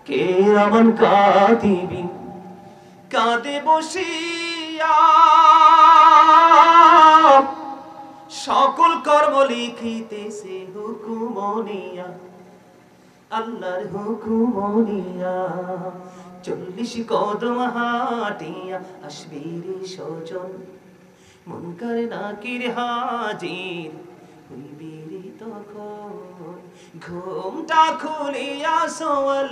কেরামান কাতিবিন কাঁদে বসিয়া সকল কর্ম লিখিতেছে হুকুমনিয়া, আল্লাহর হুকুমনিয়া। 40 কদম হাঁটিয়া আসবে রে স্বজন, মুনকার নাকির হাজির হইবে রে তখন। ঘুমটা খুলিয়া সওয়াল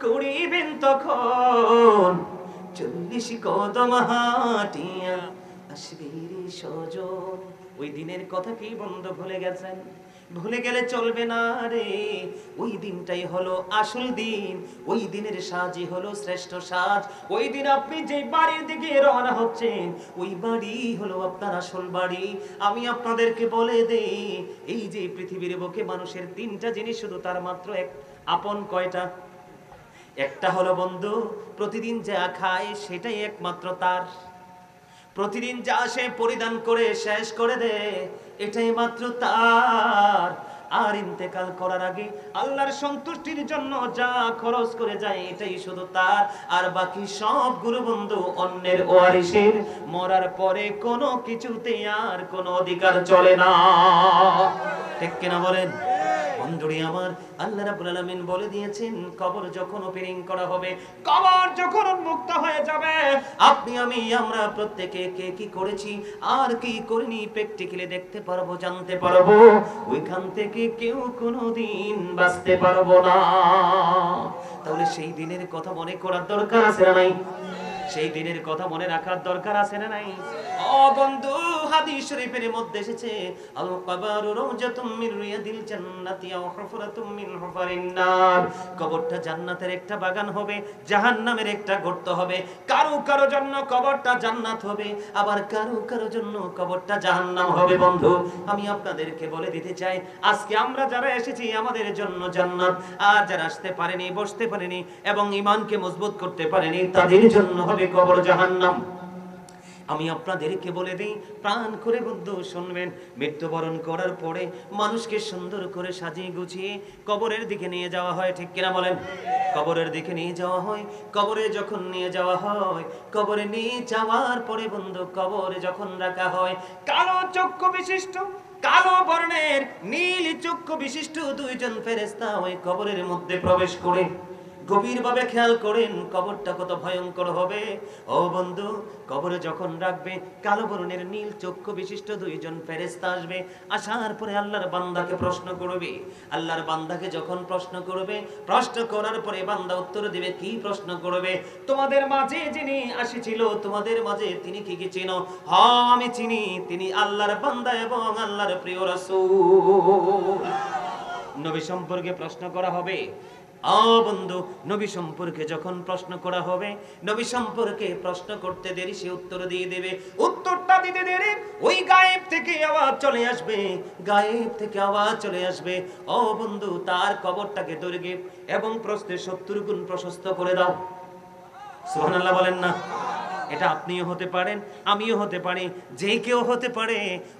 করিবেন তখন, 40 কদম হাঁটিয়া আসবে রে স্বজন। ওই দিনের কথা কি বন্ধু ভুলে গেছেন? ভুলে গেলে চলবে না রে। ওই দিনটাই হলো আসল দিন, ওই দিনের সাজই হলো শ্রেষ্ঠ সাজ। ওই দিন আপনি যে বাড়ির দিকে রওনা হচ্ছেন, ওই বাড়ি হলো আপনার আসল বাড়ি। আমি আপনাদেরকে বলে দেই, এই যে পৃথিবীর বুকে মানুষের 3টা জিনিস শুধু তার মাত্র এক আপন। কয়টা? একটা হলো বন্ধু প্রতিদিন যা খায় সেটাই একমাত্র তার। প্রতিদিন যা সে পরিধান করে শেষ করে দেয় এটাই মাত্র তার। আর ইন্তেকাল করার আগে আল্লাহর সন্তুষ্টির জন্য যা খরচ করে যায় এটাই শুধু তার। আর বাকি সবগুলো বন্ধু অন্যের ওয়ারিসের। মরার পরে কোনো কিছুতে আর কোনো অধিকার চলে না। ঠিক কিনা বলেন বন্ধুরি আমার? আল্লাহ রাব্বুল আলামিন বলে দিয়েছেন, কবর যখন ওপেনিং করা হবে, কবর যখন উন্মুক্ত হয়ে যাবে, আপনি আমি আমরা প্রত্যেকে কে কি করেছি আর কি করিনি প্র্যাকটিক্যালি দেখতে পারবো, জানতে পারবো। ওইখান থেকে কেউ কোনোদিন বাঁচতে পারবো না। তাহলে সেই দিনের কথা মনে করার দরকার আছে না নাই? সেই দিনের কথা মনে রাখার দরকার আছে না নাই? ও বন্ধু, হাদিস শরীফের মধ্যে এসেছে, আল কবরু রাওজাতুম মিন রিয়াদিল জান্নাতি আও হুফরাতুম মিন হুফারিন নার। কবরটা জান্নাতের একটা বাগান হবে, জাহান্নামের একটা গর্ত হবে। কারো কারো জন্য কবরটা জান্নাত হবে, আবার কারো কারো জন্য কবরটা জাহান্নাম হবে। বন্ধু, আমি আপনাদেরকে বলে দিতে চাই, আজকে আমরা যারা এসেছি আমাদের জন্য জান্নাত, আর যারা আসতে পারেনি, বসতে পারেনি এবং ঈমানকে মজবুত করতে পারেনি তাদের জন্য হবে কবর জাহান্নাম। আমি আপনাদেরকে বলে দিই, প্রাণ করে বন্ধু শুনবেন, মৃত্যুবরণ করার পরে মানুষকে সুন্দর করে সাজিয়ে গুছিয়ে কবরের দিকে নিয়ে যাওয়া হয়। ঠিক কিনা বলেন? কবরের দিকে নিয়ে যাওয়া হয়। কবরে যখন নিয়ে যাওয়া হয়, কবরে নিয়ে যাওয়ার পরে বন্ধু কবরে যখন রাখা হয়, কালো চক্ষু বিশিষ্ট, কালো বর্ণের নীল চক্ষু বিশিষ্ট 2জন ফেরেশতা ওই কবরের মধ্যে প্রবেশ করে। গভীরভাবে খেয়াল করেন কবরটা কত ভয়ঙ্কর হবে। ও বন্ধু, কবরে যখন রাখবে, কালো বর্ণের নীল চক্ষু বিশিষ্ট 2জন ফেরেশতা আসবে। আসার পরে আল্লাহর বান্দাকে প্রশ্ন করবে। আল্লাহর বান্দাকে যখন প্রশ্ন করবে, প্রশ্ন করার পরে বান্দা উত্তর দিবে। কি প্রশ্ন করবে? তোমাদের মাঝে যিনি আসিছিল, তোমাদের মাঝে তিনি কি কি চিনো? হ্যাঁ আমি চিনি, তিনি আল্লাহর বান্দা এবং আল্লাহর প্রিয় রাসূল। নবী সম্পর্কে প্রশ্ন করা হবে। বন্ধু, নবী সম্পর্কে যখন প্রশ্ন করা হবে, নবী সম্পর্কে প্রশ্ন করতে দেরি সে উত্তর দিয়ে দেবে। উত্তরটা দিতে দেরি ওই গায়েব থেকে আওয়াজ চলে আসবে, গায়েব থেকে আওয়াজ চলে আসবে, ও বন্ধু তার কবরটাকে দৈর্ঘ্যে এবং প্রস্থে 70 গুণ প্রশস্ত করে দাও। সুবহানাল্লাহ বলেন না? এটা আপনিও হতে পারেন, আমিও হতে পারি, যে কেউ হতে পারে।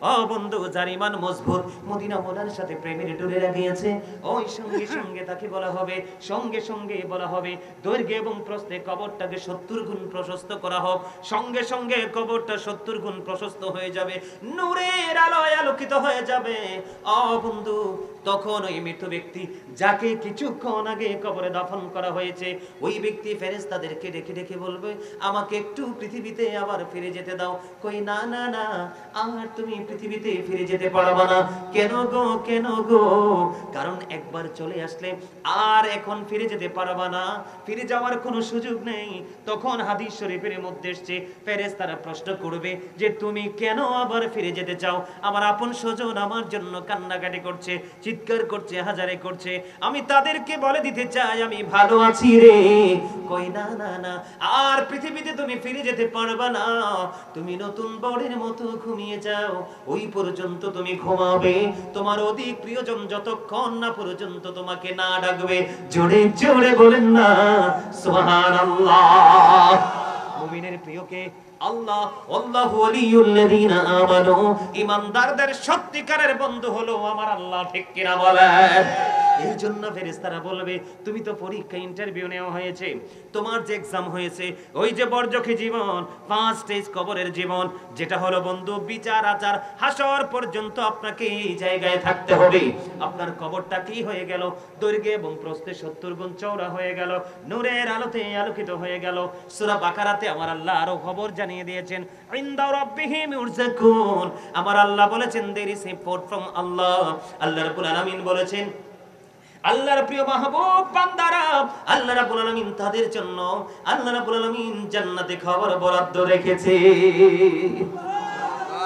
ও বন্ধু, যার ঈমান মজবুত, মদিনা ওয়ালার সাথে প্রেমের ডোরে লাগিয়েছে, ওই সঙ্গে সঙ্গে তাকে বলা হবে, সঙ্গে সঙ্গে বলা হবে দৈর্ঘ্য এবং প্রস্থে কবরটাকে 70 গুণ প্রশস্ত করা হোক। সঙ্গে সঙ্গে কবরটা 70 গুণ প্রশস্ত হয়ে যাবে, নূরের আলোয় আলোকিত হয়ে যাবে। ও বন্ধু, তখন ওই মৃত ব্যক্তি যাকে কিছুক্ষণ আগে কবরে দাফন করা হয়েছে, ওই ব্যক্তি ফেরেশতাদেরকে ডেকে ডেকে বলবে, আমাকে একটু পৃথিবীতে আবার ফিরে যেতে দাও। কই না না না, আর তুমি পৃথিবীতে ফিরে যেতে পারবে না। কেন গো, কেন গো? কারণ একবার চলে আসলে আর এখন ফিরে যেতে পারবে না, ফিরে যাওয়ার কোনো সুযোগ নেই। তখন হাদিস শরীফের মধ্যে এসেছে, ফেরেশতারা প্রশ্ন করবে যে তুমি কেন আবার ফিরে যেতে চাও? আমার আপন স্বজন আমার জন্য কান্নাকাটি করছে, চিৎকার করছে, হাজারে করছে। আমি তাদেরকে বলে দিতে চাই আমি ভালো আছি রে। কই না না না, আর পৃথিবীতে তুমি ফিরে যেতে পারবে না। তুমি নতুন বরের মতো ঘুমিয়ে যাও, ওই পর্যন্ত তুমি ঘুমাবে। তোমার অধিক প্রিয়জন যতক্ষণ না পর্যন্ত তোমাকে না ডাকবে। জোরে জোরে বলেন না সুবহানাল্লাহ। মুমিনের প্রিয়কে আল্লাহ, আল্লাহু ওয়ালিয়ুল্লাযিনা আমানু, ঈমানদারদের সত্যিকারের বন্ধু হলো আমার আল্লাহ। ঠিক কিনা বলেন? এই জন্য ফেরেশতারা বলবে তুমি তো পরীক্ষা ইন্টারভিউ নেওয়া হয়েছে, তোমার যে এক্সাম হয়েছে, ওই যে বর্জখী জীবন, 5 স্টেজ কবরের জীবন, যেটা হলো বন্ধু বিচার আচার হাসর পর্যন্ত আপনাকে এই জায়গায় থাকতে হবে। আপনার কবরটা কি হয়ে গেল? দৈর্ঘ্যে এবং প্রস্থে 70 গুণ চওড়া হয়ে গেল, নূরের আলোতে আলোকিত হয়ে গেল। সূরা বাকারাতে আমার আল্লাহ আরো খবর জানিয়ে দিয়েছেন, ইনদা রাব্বিহিম ইউরযাকুন, আমার আল্লাহ বলেছেন there is support from আল্লাহ। আল্লাহ রাব্বুল আলামিন বলেছেন, আল্লাহর প্রিয় মাহবুব বান্দারা, আল্লাহ রাব্বুল আলামিন তাদের জন্য, আল্লাহ রাব্বুল আলামিন জান্নাতে খবর বরাদ্দ রেখেছে।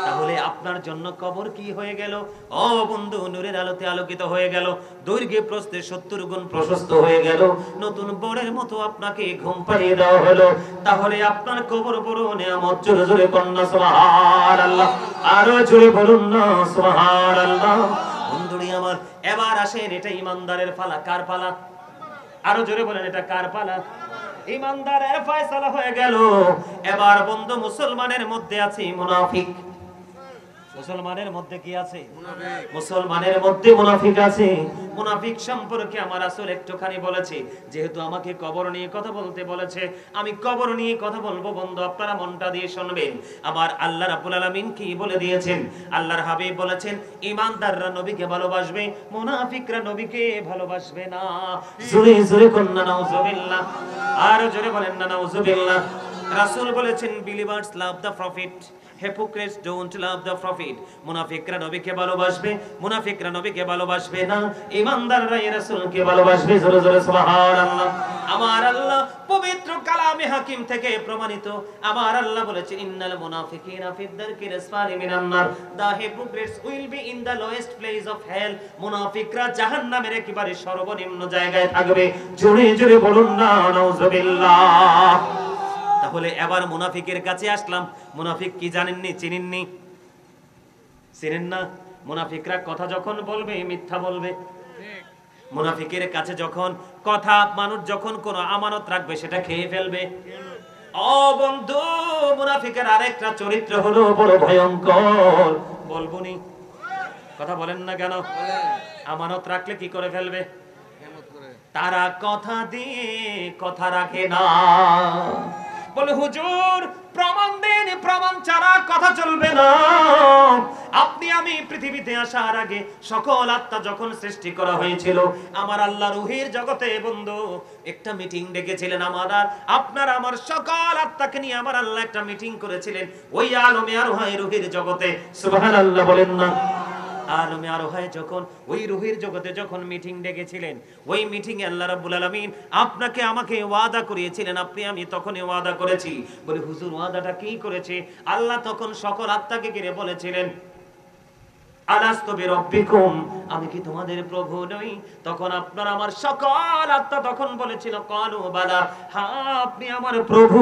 তাহলে আপনার জন্য কবর কি হয়ে গেল? ও বন্ধু, নূরের আলোতে আলোকিত হয়ে গেল, দৈর্ঘ্যে প্রস্থে 70 গুণ প্রশস্ত হয়ে গেল, নতুন বরের মতো আপনাকে ঘুম পাড়িয়ে দেওয়া হলো। তাহলে আপনার কবর বড় নিয়ামত। জোরে জোরে বলুন না সুবহানাল্লাহ, আরো জোরে বলুন না সুবহানাল্লাহ। বন্ধুরি আমার, এবার আসেন, এটা ইমানদারের পালা। কার পালা? আরো জোরে বলেন, এটা কার পালা? ইমানদারের ফয়সালা হয়ে গেল। এবার বন্ধু, মুসলমানের মধ্যে আছে মুনাফিক। মুসলমানের মধ্যে কি আছে? মুসলমানের মধ্যে মুনাফিক আছে। মুনাফিক সম্পর্কে আমার রাসূল একটুখানি বলেছে, যেহেতু আমাকে কবর নিয়ে কথা বলতে বলেছে, আমি কবর নিয়ে কথা বলবো। বন্ধু, আপনারা মনটা দিয়ে শুনবেন। আমার আল্লাহ রাব্বুল আলামিন কি বলে দিয়েছেন? আল্লাহর হাবিব বলেছেন, ঈমানদাররা নবীকে ভালোবাসবে, মুনাফিকরা নবীকে ভালোবাসবে না। জোরে জোরে বলেন না নাউজুবিল্লাহ, আর জোরে বলেন না নাউজুবিল্লাহ। রাসূল বলেছেন, believers love the prophet, hypocrites don't love the prophet. মুনাফিকরা নবীকে ভালোবাসবে, মুনাফিকরা নবীকে ভালোবাসবে না, ঈমানদাররা রাসূলকে ভালোবাসবে। জোরে জোরে সুবহানাল্লাহ। আমার আল্লাহ পবিত্র কালামে হাকিম থেকে প্রমাণিত, আমার আল্লাহ বলেছেন, ইন্নাল মুনাফিকিনা ফিদ দারকিল আসফালি মিনান নার, the hypocrites will be in the lowest place of hell. মুনাফিকরা জাহান্নামের একেবারে সর্বনিম্ন জায়গায় থাকবে। জোরে জোরে বলুন না নাউজুবিল্লাহ। তাহলে এবার মুনাফিকের কাছে আসলাম। মুনাফিক কি জানেননি? চিনেননি? চিনেন না? মুনাফিকরা কথা যখন বলবে মিথ্যা বলবে। মুনাফিকের কাছে যখন কথা, মানুষ যখন কোনো আমানত রাখবে সেটা খেয়ে ফেলবে। ও বন্ধু, মুনাফিকের আরেকটা চরিত্র হলো বড় ভয়ঙ্কর। বলবনি? কথা বলেন না কেন? আমানত রাখলে কি করে ফেলবে? তারা কথা দিয়ে কথা রাখে না। বলে, হুজুর প্রমাণ দেন, প্রমাণ ছাড়া কথা চলবে না। আপনি আমি পৃথিবীতে আসার আগে সকল আত্মা যখন সৃষ্টি করা হয়েছিল, আমার আল্লাহ রূহের জগতে বন্ধু একটা মিটিং ডেকেছিলেন। আপনার আমার সকল আত্মাকে নিয়ে আমার আল্লাহ একটা মিটিং করেছিলেন ওই আলমে আরোহায় রূহের জগতে। সুবহানাল্লাহ বলেন না? আলমে আরোহায় যখন ওই রূহের জগতে যখন মিটিং ডেকেছিলেন, ওই মিটিং এ আল্লাহ রাব্বুল আলামিন আপনাকে আমাকে ওয়াদা করিয়েছিলেন। আপনি আমি তখনই ওয়াদা করেছি। বলে, হুজুর ওয়াদাটা কি করেছে? আল্লাহ তখন সকল আত্মাকে ঘিরে বলেছিলেন, আলাস্তু বিরাব্বিকুম, আমি কি তোমাদের প্রভু নই? তখন আপনার আমার সকল আত্মা তখন বলেছিল, ক্বালু বালা, হ্যাঁ আপনি আমার প্রভু।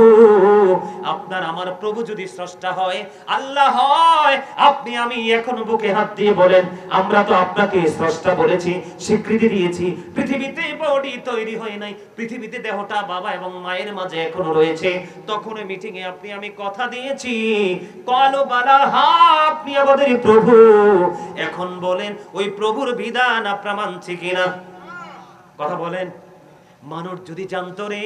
আপনার আমার প্রভু যদি স্রষ্টা হয়, আল্লাহ হয়, আপনি আমি এখন বুকে হাত দিয়ে বলেন, আমরা তো আপনাকে স্রষ্টা বলেছি, স্বীকৃতি দিয়েছি। পৃথিবীতে বডি তৈরি হয় নাই, পৃথিবীতে দেহটা বাবা এবং মায়ের মাঝে এখনো রয়েছে। তখন ওই মিটিং এ আপনি আমি কথা দিয়েছি, ক্বালু বালা, হ্যাঁ আপনি আমাদের প্রভু। এখন বলেন, ওই প্রভুর বিধান আপনারা মানছি কিনা? কথা বলেন। মানুষ যদি জানতো রে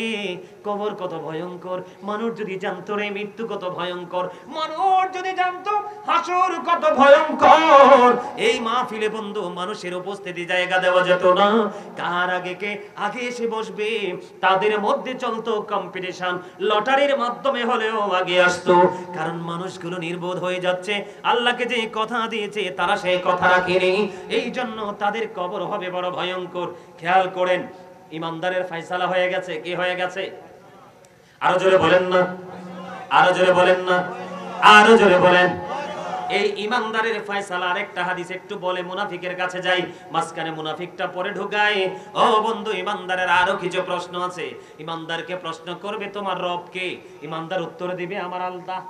কবর কত ভয়ঙ্কর, মানুষ যদি জানতো রে মৃত্যু কত ভয়ঙ্কর, মানুষ যদি জানতো হাসর কত ভয়ঙ্কর, এই মাহফিলে বন্ধু মানুষের উপস্থিতি জায়গা দেওয়া যেত না। কার আগে কে আগে এসে বসবে তাদের মধ্যে চলতো কম্পিটিশন, লটারির মাধ্যমে হলেও আগে আসতো। কারণ মানুষগুলো নির্বোধ হয়ে যাচ্ছে, আল্লাহকে যে কথা দিয়েছে তারা সেই কথা রাখেনি, এই জন্য তাদের কবর হবে বড় ভয়ঙ্কর। খেয়াল করেন, ইমানদারের ফয়সালা হয়ে গেছে। কি হয়ে গেছে? আরো জোরে বলেন না, আরো জোরে বলেন না, আরো জোরে বলেন। এই ইমানদারের ফয়সালা আরেকটা হাদিস একটু বলে মুনাফিকের কাছে যাই, মাঝখানে মুনাফিকটা পরে ঢুকায়। ও বন্ধু, ইমানদারের আরো কিছু প্রশ্ন আছে। ইমানদারকে প্রশ্ন করবে, তোমার রব কে? ইমানদার উত্তর দিবে, আমার আল্লাহ।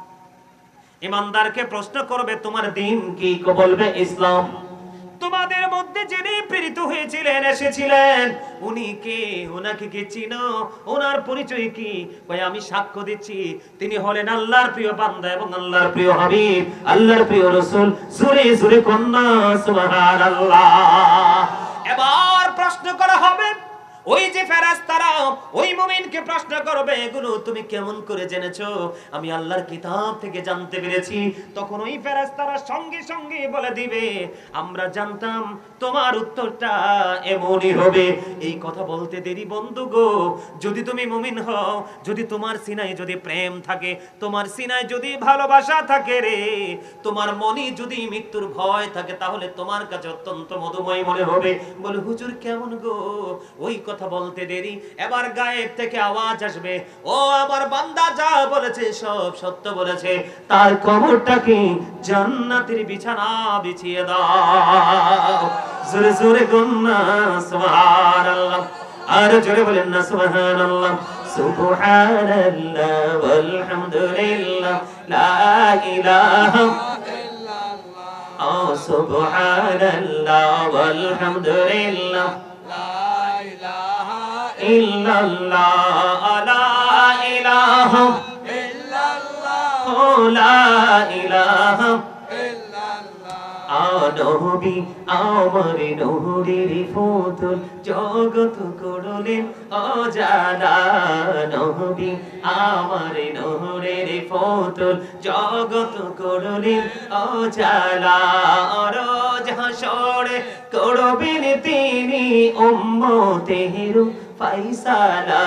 ইমানদারকে প্রশ্ন করবে, তোমার দ্বীন কি? বলবে, ইসলাম। তোমাদের মধ্যে যিনি প্রেরিত হয়েছিলেন, এসেছিলেন, উনি কে? ওনাকে কি চিনো? ওনার পরিচয় কি? ভাই আমি সাক্ষ্য দিচ্ছি, তিনি হলেন আল্লাহর প্রিয় বান্দা এবং আল্লাহর প্রিয় হাবিব, আল্লাহর প্রিয় রাসূল। জোরে জোরে কন্যা সুবহানাল্লাহ। এবার প্রশ্ন করা হবে। ওই যে ফেরেশতারা ওই মুমিনকে প্রশ্ন করবে, এগুলো তুমি কেমন করে জেনেছো? আমি আল্লাহর কিতাব থেকে জানতে পেরেছি। তখন ওই ফেরেশতারা সঙ্গে সঙ্গে বলে দিবে, আমরা জানতাম তোমার উত্তরটা এমনই হবে। এই কথা বলতে দেরি বন্ধু গো, যদি তুমি মুমিন হও, যদি তোমার সিনায় যদি প্রেম থাকে, তোমার সিনায় যদি ভালোবাসা থাকে রে, তোমার মনে যদি মৃত্যুর ভয় থাকে, তাহলে তোমার কাছে অত্যন্ত মধুময় মনে হবে। বলে হুজুর কেমন গো? ওই কথা বলতে দেরি এবার গায়েব থেকে আওয়াজ আসবে, ও আমার বান্দা যা বলেছে সব সত্য বলেছে, তার কবরটাকে জান্নাতের বিছানা বিছিয়ে দাও। জোরে জোরে গুন্না সুবহানাল্লাহ, আর জোরে বলেন না সুবহানাল্লাহ। সুবহানাল্লাহ ওয়ালহামদুলিল্লাহ লা ইলাহা ইল্লাল্লাহ, ও সুবহানাল্লাহ ওয়ালহামদুলিল্লাহ ইল্লাল্লাহ, লা ইলাহা ইল্লাল্লাহ, লা ইলাহা ইল্লাল্লাহ। নবী আমার নূরের ফুতুল, জগৎ করলেন অজানা। নবী আমার নূরের ফুতুল, জগৎ করলেন অজানা। রোজ হাসরে করবেন তিনি উম্মতের ফায়সালা।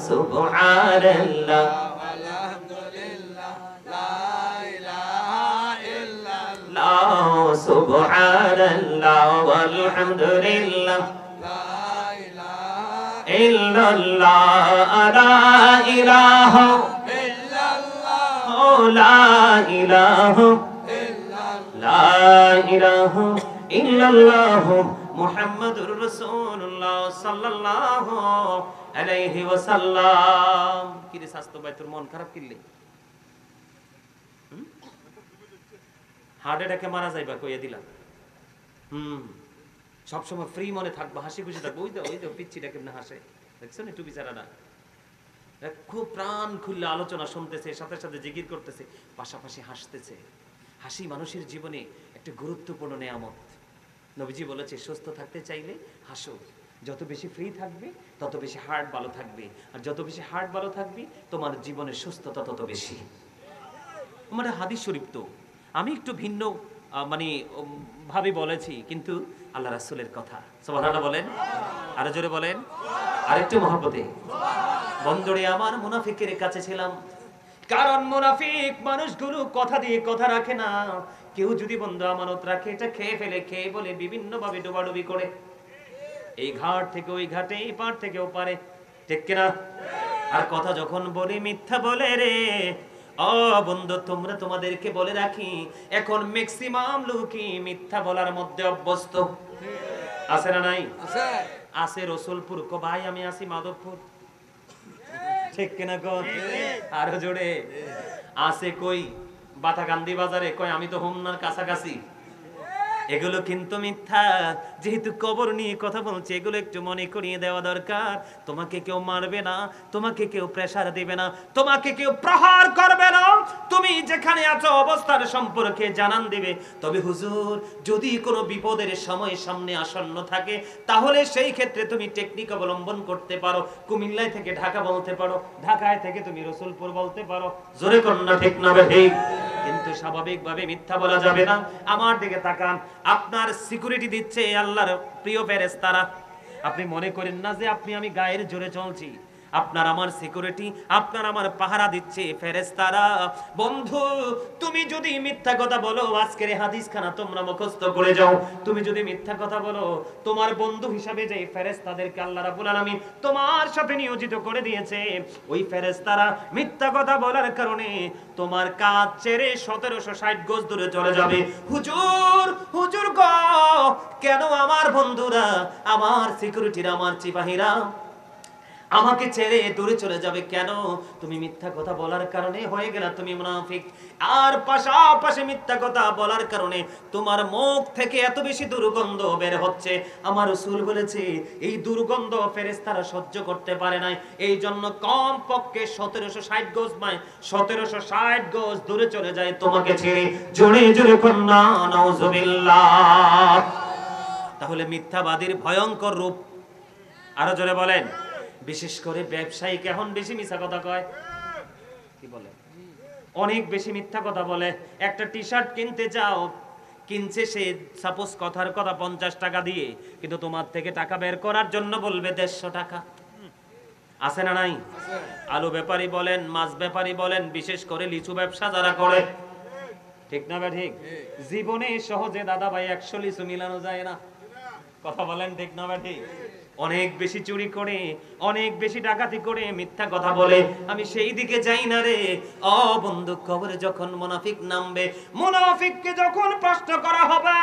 সুবহানাল্লাহ আলহামদুলিল্লাহ লা ইলাহা ইল্লাল্লাহ, সুবহানাল্লাহ ওয়ালহামদুলিল্লাহ লা ইলাহা ইল্লাল্লাহ, লা ইলাহা ইল্লাল্লাহ, লা ইলাহা ইল্লাল্লাহ, লা ইলাহা ইল্লাল্লাহ মুহাম্মাদুর রাসূলুল্লাহ সাল্লাল্লাহু আলাইহি ওয়াসাল্লাম। কি রে স্বাস্থ্য ভাই, তোর মন খারাপ কিনলে? হার্ট অ্যাটাকে মারা যাইবা কইয়া দিলাম। সবসময় ফ্রি মনে থাকবা, হাসি খুশি থাকবো। ওই তো পিচ্ছিটা কেমনে হাসে, দেখছো না টুপি চারাটা? খুব প্রাণ খুললে আলোচনা শুনতেছে, সাথে সাথে জিকির করতেছে, পাশাপাশি হাসতেছে। হাসি মানুষের জীবনে একটা গুরুত্বপূর্ণ নেয়ামত। নবীজি বলেছে, সুস্থ থাকতে চাইলে হাসো। যত বেশি ফ্রি থাকবে তত বেশি হার্ট ভালো থাকবে, আর যত বেশি হার্ট ভালো থাকবে তোমার জীবনের সুস্থতা তত বেশি। আমার হাদিস শরীফ তো আমি একটু ভিন্ন মানে ভাবে বলেছি, কিন্তু আল্লাহ রাসূলের কথা। সুবহানাল্লাহ বলেন, আরো জোরে বলেন, আরেকটু মহব্বতে। বন্ধুরে আমার, মুনাফিকের কাছে ছিলাম, কারণ মুনাফিক মানুষগুলো কথা দিয়ে কথা রাখে না। কেউ যদি বন্ধু আমানত রাখে, এটা খেয়ে ফেলে, খেয়ে বলে বিভিন্ন ভাবে ডোবাডুবি করে, এই ঘাট থেকে ওই ঘাটে, এই পার থেকে ও পারে, ঠিক কিনা? আর কথা যখন বলি মিথ্যা বলে রে। ও বন্ধু, তোমরা তোমাদেরকে বলে রাখি, এখন ম্যাক্সিমাম লোকই মিথ্যা বলার মধ্যে অভ্যস্ত। আছে না নাই? আছে। রসুলপুর কো ভাই, আমি আছি মাধবপুর, ঠিক কিনা কর? আরো জোরে। আছে কই বাতাকান্দি বাজারে, কয় আমি তো হোমনার কাছাকাছি। এগুলো কিন্তু মিথ্যা। যেহেতু কবর নিয়ে কথা বলছে, এগুলো একটু মনে করিয়ে দেওয়া দরকার। তোমাকে কেউ মারবে না, তোমাকে কেউ প্রেসার দিবে না, তোমাকে কেউ প্রহার করবে না। তুমি যেখানে আছো অবস্থার সম্পর্কে জানান দিবে। তবে হুজুর, যদি কোনো বিপদের সময় সামনে আসন্ন থাকে, তাহলে সেই ক্ষেত্রে তুমি টেকনিক অবলম্বন করতে পারো। কুমিল্লায় থেকে ঢাকা বলতে পারো, ঢাকায় থেকে তুমি রসুলপুর বলতে পারো। জোরে কন্যা ঠিক না ঠিক? কিন্তু স্বাভাবিকভাবে মিথ্যা বলা যাবে না। আমার দিকে তাকান, আপনার সিকিউরিটি দিচ্ছে আল্লাহর প্রিয় ফেরেশতারা। আপনি মনে করেন না যে আপনি আমি গায়ের জোরে চলছি। আপনার আমার সিকিউরিটি, আপনার আমার পাহারা দিচ্ছে ফেরেশতারা। বন্ধু, তুমি যদি মিথ্যা কথা বলো, আজকের হাদিসখানা তোমরা মুখস্থ করে যাও। তুমি যদি মিথ্যা কথা বলো, তোমার বন্ধু হিসাবে যে ফেরেশতাদেরকে আল্লাহ রাব্বুল আলামিন তোমার সাথে নিয়োজিত করে দিয়েছে, ওই ফেরেশতারা মিথ্যা কথা বলার কারণে তোমার কাজ ছেড়ে 1760 গজ দূরে চলে যাবে। হুজুর, হুজুর গো, কেন আমার বন্ধুরা, আমার সিকিউরিটিরা, আমার সিপাহীরা আমাকে ছেড়ে দূরে চলে যাবে কেন? তুমি মিথ্যা কথা বলার কারণে হয়ে গেলা তুমি মুনাফিক। আর পাশাপাশি মিথ্যা কথা বলার কারণে তোমার মুখ থেকে এত বেশি দুর্গন্ধ বের হচ্ছে। আমার রাসূল বলেছে, এই দুর্গন্ধ ফেরেশতারা সহ্য করতে পারে নাই। এই জন্য কম পক্ষে 1760 গজ, 1760 গজ দূরে চলে যায় তোমাকে ছেড়ে। জোরে জোরে কন্যা নাউজুবিল্লাহ। তাহলে মিথ্যাবাদীর ভয়ঙ্কর রূপ আরো জোরে বলেন। বিশেষ করে ব্যবসায়িক এখন বেশি মিথ্যা কথা কয়, কি বলে, অনেক বেশি মিথ্যা কথা বলে। একটা টি শার্ট কিনতে যাও, কিনছে সে সাপোজ কথার কথা 50 টাকা দিয়ে, কিন্তু তোমার থেকে টাকা বের করার জন্য বলবে 150 টাকা। আছে না নাই? আলু ব্যাপারী বলেন, মাছ ব্যাপারী বলেন, বিশেষ করে লিচু ব্যবসা যারা করে, ঠিক না ভাই? ঠিক। জীবনে সহজে দাদা ভাই 100 লিচু মিলানো যায় না, কথা বলেন ঠিক না ভাই? ঠিক। অনেক বেশি চুরি করে, অনেক বেশি ডাকাতি করে, মিথ্যা কথা বলে। আমি সেই দিকে যাই না রে। ও বন্ধু, কবরে যখন মুনাফিক নামবে, মুনাফিককে যখন প্রশ্ন করা হবে,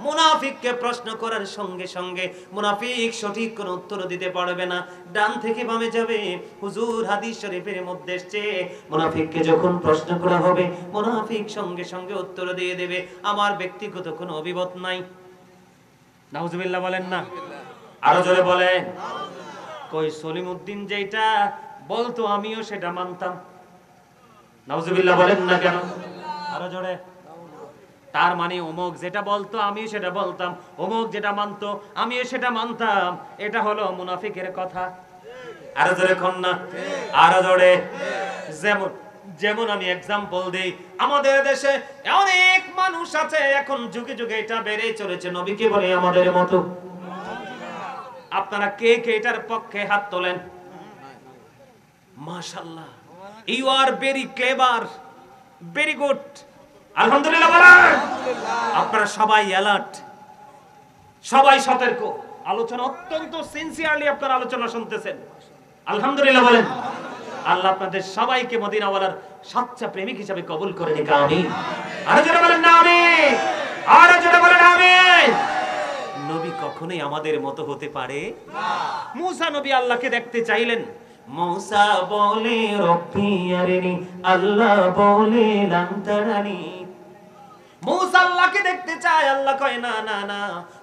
মুনাফিককে প্রশ্ন করার সঙ্গে সঙ্গে মুনাফিক সঠিক কোনো উত্তর দিতে পারবে না, ডান থেকে বামে যাবে। হুজুর হাদিস শরীফের মধ্যে এসেছে, মুনাফিককে যখন প্রশ্ন করা হবে, মুনাফিক সঙ্গে সঙ্গে উত্তর দিয়ে দেবে, আমার ব্যক্তিগত কোনো অভিমত নাই। নাউজুবিল্লাহ বলেন না? আরো জোরে বলেন। কই সলিমউদ্দিন যেটা বলতো আমিও সেটা মানতাম। নাউজুবিল্লাহ বলেন না কেন? আরো জোরে। তার মানে অমুক যেটা বলতো আমিও সেটা বলতাম, অমুক যেটা মানতো আমিও সেটা মানতাম। এটা হলো মুনাফিকের কথা। আরো জোরে কোন না? আরো জোরে। যেমন যেমন আমি एग्जांपल দেই, আমাদের দেশে অনেক মানুষ আছে, এখন যুগে যুগে এটা বেড়ে চলেছে, নবীকে বলে আমাদের মতো। আপনারা কে কে এটার পক্ষে হাত তোলেন? মাশাআল্লাহ, you are very clever, very good, আলহামদুলিল্লাহ বলেন। আপনারা সবাই অ্যালার্ট, সবাই সতর্ক, আলোচনা অত্যন্ত সিনসিয়ারলি আপনারা আলোচনা শুনতেছেন, আলহামদুলিল্লাহ বলেন। আল্লাহ আপনাদের সবাইকে মদিনাওয়ালার সচ্চা প্রেমিক হিসেবে কবুল করে নিক, আমিন। আরো জোরে বলেন না আমিন, আরো জোরে বলেন আমিন। নবী কখনোই আমাদের মতো হতে পারে না। মুসা নবী আল্লাহকে দেখতে চাইলেন, মুসা বলে রব্বি আরিনি, আল্লাহ বলে লান তারানি। মুসা আল্লাহকে দেখতে চায়, আল্লাহ কয় না না না।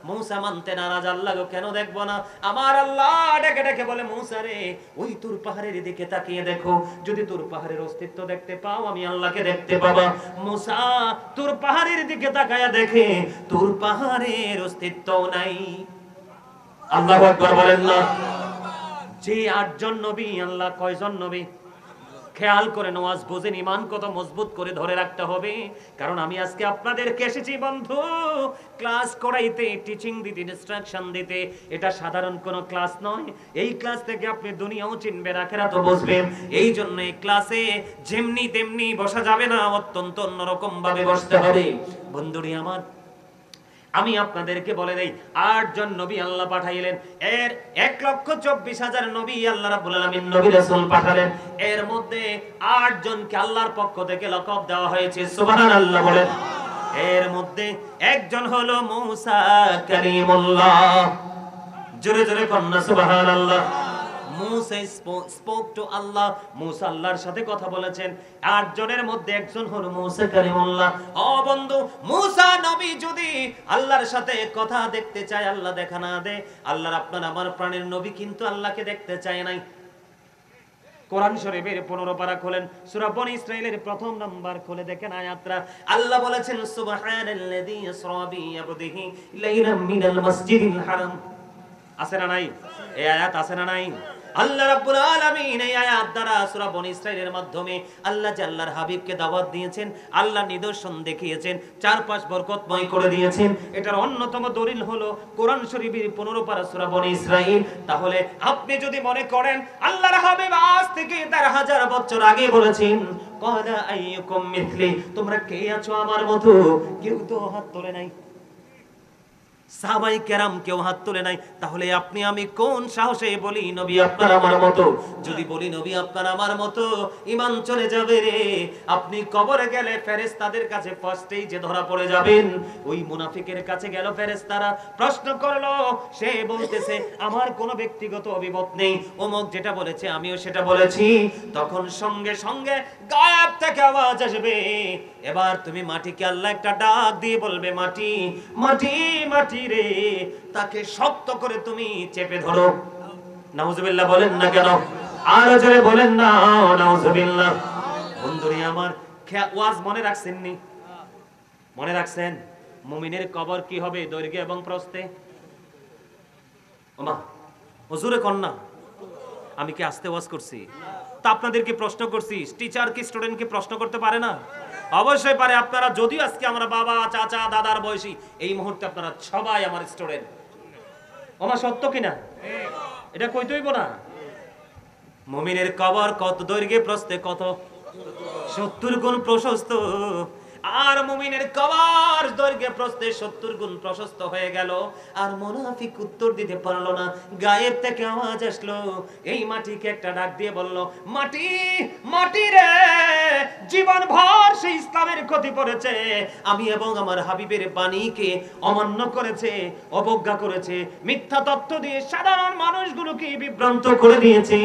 মুসা মানতে নারাজ, আল্লাহ কেন দেখবো না? আমার আল্লাহ ডেকে ডেকে বলে, মুসা রে, ওই তুর পাহাড়ের দিকে তাকিয়ে দেখো, যদি তুর পাহাড়ের অস্তিত্ব দেখতে পাও, আমি আল্লাহকে দেখতে পাবা। মুসা তুর পাহাড়ের দিকে তাকায়া দেখে, তুর পাহাড়ের অস্তিত্ব নাই। আল্লাহু আকবার বলেন না? যে 8 জন নবী, আল্লাহ কয়জন নবী? খেয়াল করে নওয়াজ বোঝেন, ঈমান কত মজবুত করে ধরে রাখতে হবে। কারণ আমি আজকে আপনাদেরকে এসেছি বন্ধু ক্লাস করাইতে, টিচিং দিতে, ইনস্ট্রাকশন দিতে। এটা সাধারণ কোনো ক্লাস নয়। এই ক্লাস থেকে আপনি দুনিয়াও চিনবেন, আখিরাতও বুঝবেন। এই জন্য এই ক্লাসে যেমনি তেমনি বসা যাবে না, অত্যন্ত অন্যরকম ভাবে বসতে হবে। বন্ধুরি আমার, আমি আপনাদেরকে বলে দেই, 8 জন নবী আল্লাহ পাঠাইলেন। এর 1,24,000 নবী আল্লাহ রাব্বুল আলামিন নবী রাসূল পাঠালেন। এর মধ্যে 8 জনকে আল্লাহর পক্ষ থেকে লকব দেওয়া হয়েছে, সুবহানাল্লাহ বলেন। এর মধ্যে একজন হলো মূসা কালিমুল্লাহ, জোরে জোরে কন্না সুবহানাল্লাহ। মুসা স্পোক টু আল্লাহ, মুসা আল্লাহর সাথে কথা বলেছেন। 8 জনের মধ্যে একজন হলো মুসা কালিমুল্লাহ। ও বন্ধু, মুসা নবী যদি আল্লাহর সাথে কথা দেখতে চায়, আল্লাহ দেখা না দেয়, আল্লাহর আপনার আমার প্রাণের নবী কিন্তু আল্লাহকে দেখতে চায় নাই। কোরআন শরীফের 15 পারা খোলেন, সূরা বনী ইসরাঈলের প্রথম নাম্বার খুলে দেখেন আয়াতটা। আল্লাহ বলেছেন, সুবহানাল্লাযী ইসরা বিআবদিহি লাইলাম মিনাল মাসজিদিল হারাম। আছে না নাই? এই আয়াত আছে না নাই? আল্লাহ রাব্বুল আলামিন এই আয়াত দ্বারা সূরা বনী ইসরাঈলের মাধ্যমে আল্লাহ যে আল্লাহর হাবিবকে দাওয়াত দিয়েছেন, আল্লাহ নিদর্শন দেখিয়েছেন, চারপাশ বরকতময় করে দিয়েছেন। এটার অন্যতম দলিল হলো কোরআন শরীফের 15 পারা সূরা বনী ইসরাঈল। তাহলে আপনি যদি মনে করেন আল্লাহর হাবিব আজ থেকে 1000 বছর আগে বলেছেন, ক্বালা আইয়ুকুম মিথলি, তোমরা কে আছো আমার মতো? কেউ তো হাত তোলে নাই, সাহাবায়ে কেরাম কেউ হাত তোলে নাই। তাহলে আপনি আমি কোন সাহসে বলি নবী আপনার আমার মতো? যদি বলি নবী আপনার আমার মতো, ঈমান চলে যাবে রে। আপনি কবরে গেলে ফেরেশতাদের কাছে ফার্স্টেই যে ধরা পড়ে যাবেন। ওই মুনাফিকের কাছে গেল ফেরেশতারা, প্রশ্ন করলো, সে বলতেছে আমার কোনো ব্যক্তিগত অভিমত নেই, অমুক যেটা বলেছে আমিও সেটা বলেছি। তখন সঙ্গে সঙ্গে গায়েব থেকে আওয়াজ আসবে, এবার তুমি মাটিকে আল্লাহ একটা ডাক দিয়ে বলবে, মাটি মাটি মাটি রে, তাকে শক্ত করে তুমি চেপে ধরো। নাউজুবিল্লাহ বলেন না কেন? আর জোরে বলেন না নাউজুবিল্লাহ। বন্ধুরি আমার, ওয়াজ মনে রাখছেন নি? মনে রাখছেন মুমিনের কবর কি হবে দৈর্ঘ্যে এবং প্রস্থে? ওমা হুজুরে কন্যা আমি কি আস্তে ওয়াজ করছি? তা আপনাদেরকে প্রশ্ন করছি, টিচার কি স্টুডেন্টকে প্রশ্ন করতে পারে না? অবশ্যই পারে। আপনারা যদিও আজকে আমরা বাবা চাচা দাদার বয়সী, এই মুহূর্তে আপনারা সবাই আমার স্টুডেন্ট। ওমা সত্য কিনা? এটা কইতে হইব না? মুমিনের কবর কত দৈর্ঘ্যে প্রস্থে কত? 70 গুণ প্রশস্ত। আর মুমিনের কবর দৈর্ঘ্যে প্রস্থে 70 গুণ প্রশস্ত হয়ে গেল। আর মুনাফিক উত্তর দিতে পারলো না। গায়েব থেকে আওয়াজ আসলো, এই মাটিকে একটা ডাক দিয়ে বলল, মাটি মাটি রে, জীবন ভর সে ইসলামের ক্ষতি করেছে, আমি এবং আমার হাবিবের বাণীকে অমান্য করেছে, অবজ্ঞা করেছে, মিথ্যা তথ্য দিয়ে সাধারণ মানুষগুলোকে বিভ্রান্ত করে দিয়েছে।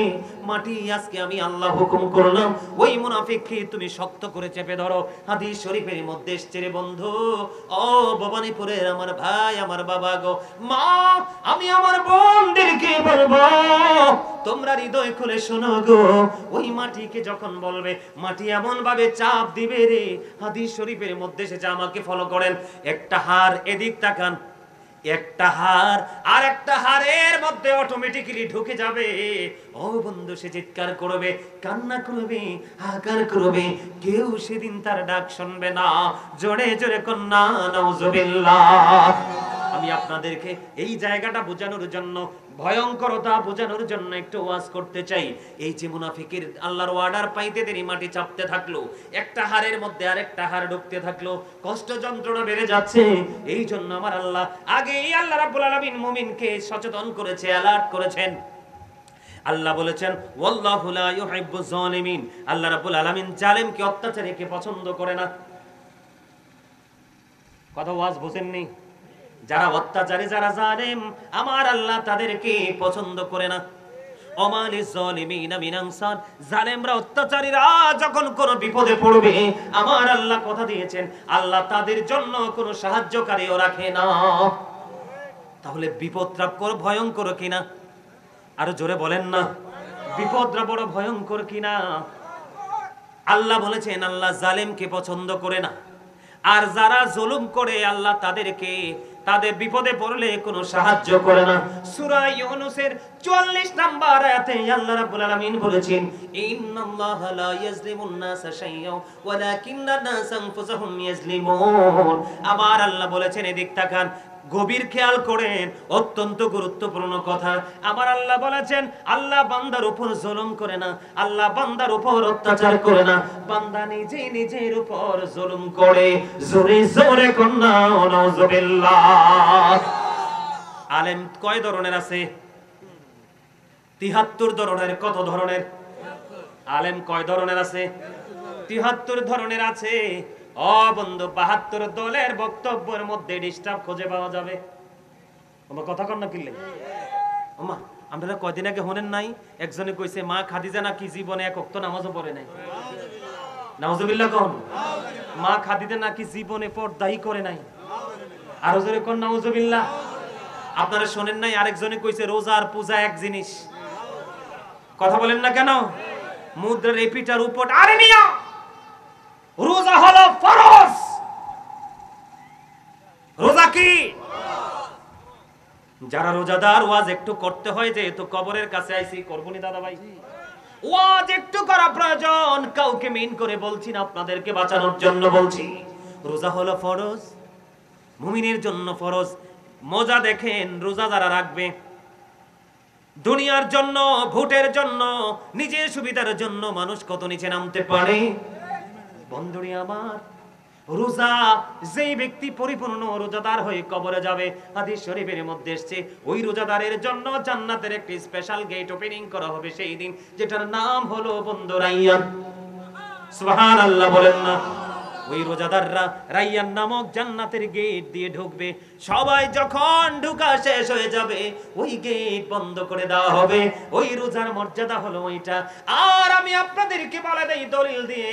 মাটি আজকে আমি আল্লাহ হুকুম করলাম, ওই মুনাফিককে তুমি শক্ত করে চেপে ধরো। হাদিস শরীফের মধ্যে এসেছে রে বন্ধু, ও ভবানীপুরের আমার ভাই আমার বাবা গো, মা আমি আমার বোনদেরকে বলবো, তোমরা হৃদয় খুলে শোনো গো, ওই মাটিকে যখন বলবে, মাটি এমন ভাবে চাপ দিবে রে। হাদিস শরীফের মধ্যে এসেছে, আমাকে ফলো করেন, একটা হার এদিক তাকান, একটা হার আর একটা হারের মধ্যে অটোমেটিক্যালি ঢুকে যাবে। ও বন্ধু, সে চিৎকার করবে, কান্না করবে, হাহাকার করবে, কেউ সেদিন তার ডাক শুনবে না। জোরে জোরে কন্যা নাউজুবিল্লাহ। আমি আপনাদেরকে এই জায়গাটা বোঝানোর জন্য, ভয়ঙ্করতা বোঝানোর জন্য একটু ওয়াজ করতে চাই। এই যে মুনাফিকের আল্লাহর অর্ডার পাইতে দেরি মাটি চাপতে থাকলো, একটা হারের মধ্যে আরেকটা হার ঢুকতে থাকলো, কষ্ট যন্ত্রণা বেড়ে যাচ্ছে। এই জন্য আমার আল্লাহ আগেই আল্লাহ রাব্বুল আলামিন মুমিনকে সচেতন করেছে, অ্যালার্ট করেছেন। আল্লাহ বলেছেন, ওয়াল্লাহু লা ইউহিব্বুজ জালিমিন, আল্লাহ রাব্বুল আলামিন জালেমকে, অত্যাচারীকে পছন্দ করে না। কথা ওয়াজ বুঝেননি? যারা অত্যাচারী, যারা জালেম, আমার আল্লাহ তাদেরকে পছন্দ করে না। ওমালিজ জালিমিনা মিন আনসার, জালেমরা, অত্যাচারীরা যখন কোন বিপদে পড়বে, আমার আল্লাহ কথা দিয়েছেন, আল্লাহ তাদের জন্য কোনো সাহায্যকারীও রাখে না। তাহলে বিপদটা বড় ভয়ঙ্কর কিনা? আরো জোরে বলেন না, বিপদটা বড় ভয়ঙ্কর কিনা? আল্লাহ বলেছেন, আল্লাহ জালেমকে পছন্দ করে না। আর যারা জুলুম করে, আল্লাহ তাদেরকে তাদের বিপদে পড়লে কোনো সাহায্য করে না। সূরা ইউনূসের 44 নম্বর আয়াতে আল্লাহ রাব্বুল আলামিন বলেছেন, ইন্নাল্লাহা লা ইয়াজলিমুন নাসা শাইয়্যান ওয়ালাকিন্নান নাসা আনফুসাহুম ইয়াজলিমুন। আমার আল্লাহ বলেছেন, এদিক তাকান, গভীর খেয়াল করেন, অত্যন্ত গুরুত্বপূর্ণ কথা। আমার আল্লাহ বলেছেন, আল্লাহ বান্দার উপর জুলুম করে না, আল্লাহ বান্দার উপর অত্যাচার করে না, বান্দা নিজে নিজের উপর জুলুম করে। জোরে জোরে কন্যা নাউজুবিল্লাহ। আলেম কয় ধরনের আছে? 73 ধরনের। কত ধরনের? আলেম কয় ধরনের আছে? 73 ধরনের আছে। ও বন্ধু, 72 দলের বক্তব্যের মধ্যে ডিস্টার্ব খুঁজে পাওয়া যাবে। আমার কথা কন না কিনলে ওমা, আমরা কয়দিন আগে হনেন নাই, একজনে কইছে মা খাদিজা নাকি জীবনে এক ওয়াক্ত নামাজও পড়ে নাই। নাউজুবিল্লাহ কোন? মা খাদিজা নাকি জীবনে পর্দাই করে নাই। আরো জোরে কোন নাউজুবিল্লাহ। আপনারা শুনেন নাই আরেকজনে কইছে রোজা আর পূজা এক জিনিস। কথা বলেন না কেন? মুদ্রার এপিটার উপর, আরে মিয়া, রোজা হলো ফরজ। রোজা কি? যারা রোজাদার, ওয়াজ একটু করতে হয়, যেহেতু কবরের কাছে আইছি, করবনি দাদা ভাই, ওয়াজ একটু করা প্রয়োজন। কাউকে মিন করে বলছি না, আপনাদেরকে বাঁচানোর জন্য বলছি। রোজা হলো ফরজ, মুমিনের জন্য ফরজ। মজা দেখেন, রোজা যারা রাখবে, দুনিয়ার জন্য, ভোটের জন্য, নিজের সুবিধার জন্য মানুষ কত নিচে নামতে পারে। বন্ধুরি আমার, রোজা যেই ব্যক্তি পরিপূর্ণ রোজাদার হয়ে কবরে যাবে, হাদিস শরীফের মধ্যে এসেছে, ওই রোজাদারের জন্য জান্নাতের একটি স্পেশাল গেট ওপেনিং করা হবে সেই দিন, যেটার নাম হলো বন্ধু রাইয়ান। সুবহানাল্লাহ বলেন না? ওই রোজাদাররা রাইয়ান নামক জান্নাতের গেট দিয়ে ঢুকবে। সবাই যখন ঢুকা শেষ হয়ে যাবে, ওই গেট বন্ধ করে দেওয়া হবে। ওই রোজার মর্যাদা হলো ওইটা। আর আমি আপনাদেরকে বলে দেই দলিল দিয়ে,